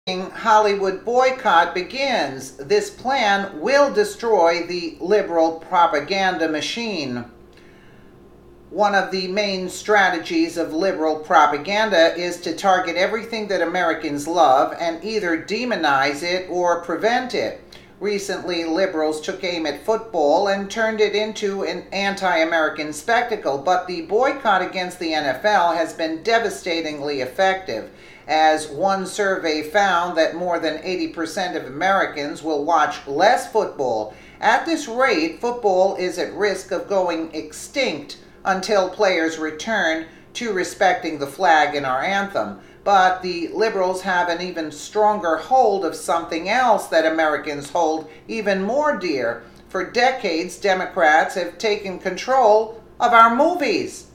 Hollywood boycott begins. This plan will destroy the liberal propaganda machine. One of the main strategies of liberal propaganda is to target everything that Americans love and either demonize it or prevent it. Recently, liberals took aim at football and turned it into an anti-American spectacle, but the boycott against the NFL has been devastatingly effective, as one survey found that more than 80% of Americans will watch less football. At this rate, football is at risk of going extinct until players return to respecting the flag and our anthem. But the liberals have an even stronger hold of something else that Americans hold even more dear. For decades, Democrats have taken control of our movies.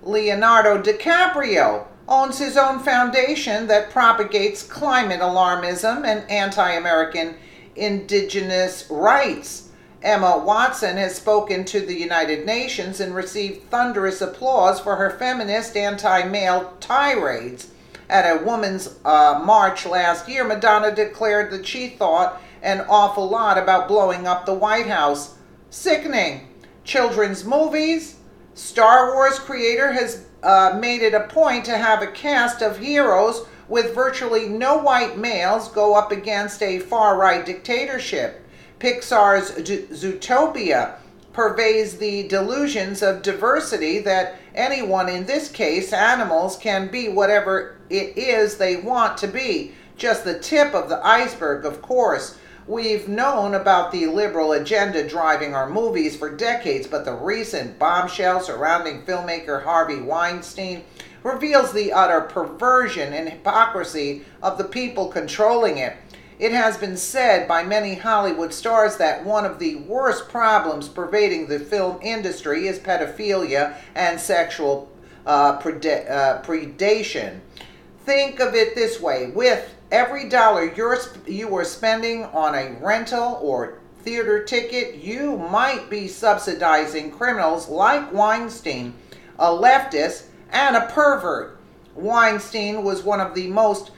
Leonardo DiCaprio owns his own foundation that propagates climate alarmism and anti-American indigenous rights. Emma Watson has spoken to the United Nations and received thunderous applause for her feminist anti-male tirades. At a women's march last year, Madonna declared that she thought an awful lot about blowing up the White House. Sickening. Children's movies. Star Wars creator has made it a point to have a cast of heroes with virtually no white males go up against a far-right dictatorship. Pixar's Zootopia pervades the delusions of diversity that anyone, in this case animals, can be whatever it is they want to be. Just the tip of the iceberg, of course. We've known about the liberal agenda driving our movies for decades, but the recent bombshell surrounding filmmaker Harvey Weinstein reveals the utter perversion and hypocrisy of the people controlling it. It has been said by many Hollywood stars that one of the worst problems pervading the film industry is pedophilia and sexual predation. Think of it this way: with every dollar you are spending on a rental or theater ticket, you might be subsidizing criminals like Weinstein, a leftist, and a pervert. Weinstein was one of the most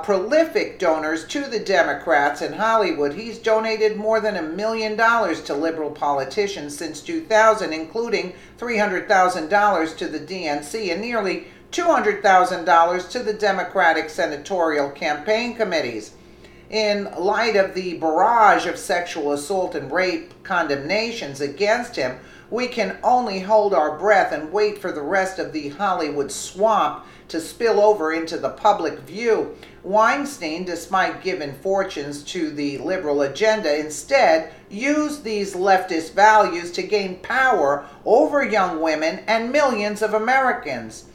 prolific donors to the Democrats in Hollywood. He's donated more than $1 million to liberal politicians since 2000, including $300,000 to the DNC and nearly $200,000 to the Democratic senatorial campaign committees. In light of the barrage of sexual assault and rape condemnations against him, we can only hold our breath and wait for the rest of the Hollywood swamp to spill over into the public view. Weinstein, despite giving fortunes to the liberal agenda, instead used these leftist values to gain power over young women and millions of Americans.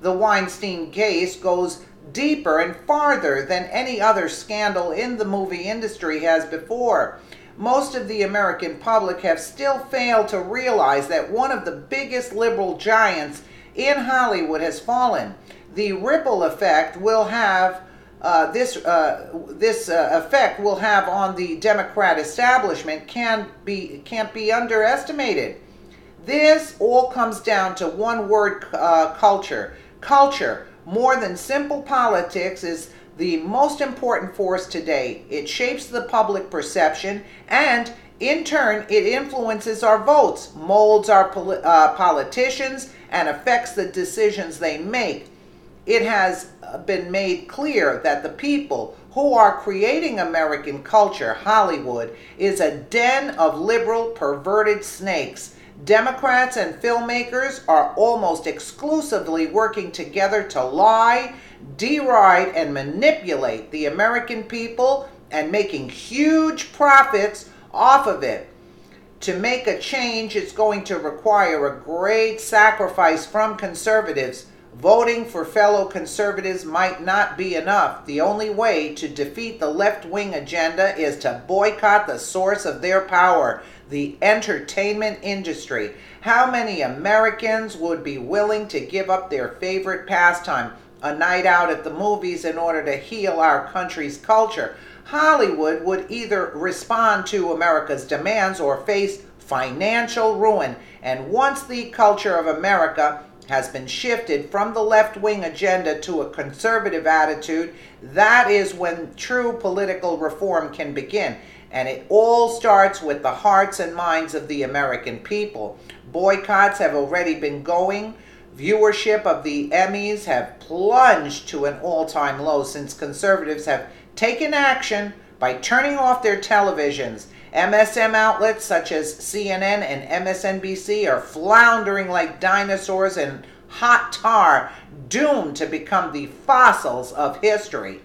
The Weinstein case goes deeper and farther than any other scandal in the movie industry has before. Most of the American public have still failed to realize that one of the biggest liberal giants in Hollywood has fallen. The ripple effect will have this effect will have on the Democrat establishment can't be underestimated. This all comes down to one word: culture. Culture, more than simple politics, is the most important force today. It shapes the public perception, and in turn, it influences our votes, molds our politicians, and affects the decisions they make. It has been made clear that the people who are creating American culture, Hollywood, is a den of liberal, perverted snakes. Democrats and filmmakers are almost exclusively working together to lie, deride, and manipulate the American people and making huge profits off of it. To make a change, it's going to require a great sacrifice from conservatives. Voting for fellow conservatives might not be enough. The only way to defeat the left-wing agenda is to boycott the source of their power, the entertainment industry. How many Americans would be willing to give up their favorite pastime, a night out at the movies, in order to heal our country's culture? Hollywood would either respond to America's demands or face financial ruin. And once the culture of America has been shifted from the left-wing agenda to a conservative attitude, that is when true political reform can begin. And it all starts with the hearts and minds of the American people. Boycotts have already been going. Viewership of the Emmys have plunged to an all-time low since conservatives have taken action by turning off their televisions. MSM outlets such as CNN and MSNBC are floundering like dinosaurs in hot tar, doomed to become the fossils of history.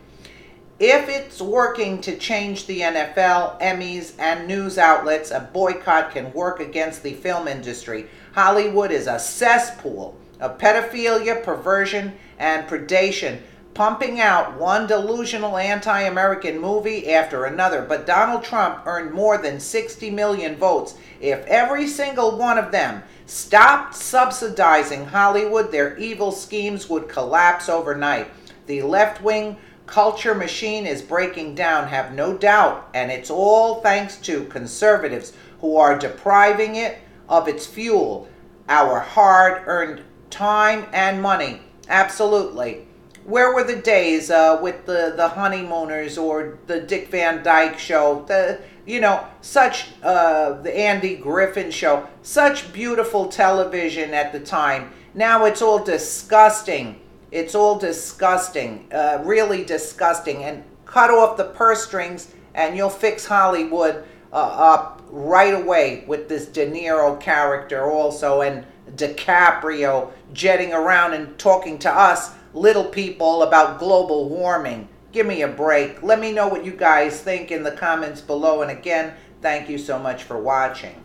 If it's working to change the NFL, Emmys, and news outlets, a boycott can work against the film industry. Hollywood is a cesspool of pedophilia, perversion, and predation, pumping out one delusional anti-American movie after another. But Donald Trump earned more than 60 million votes. If every single one of them stopped subsidizing Hollywood, their evil schemes would collapse overnight. The left-wing culture machine is breaking down, have no doubt, and it's all thanks to conservatives who are depriving it of its fuel, our hard-earned time and money. Absolutely. Where were the days with the honeymooners or the Dick Van Dyke show, the Andy Griffin show, such beautiful television at the time. Now it's all disgusting. It's all disgusting, really disgusting. And cut off the purse strings and you'll fix Hollywood up right away with this De Niro character also, and DiCaprio jetting around and talking to us little people about global warming. Give me a break. Let me know what you guys think in the comments below. And again, thank you so much for watching.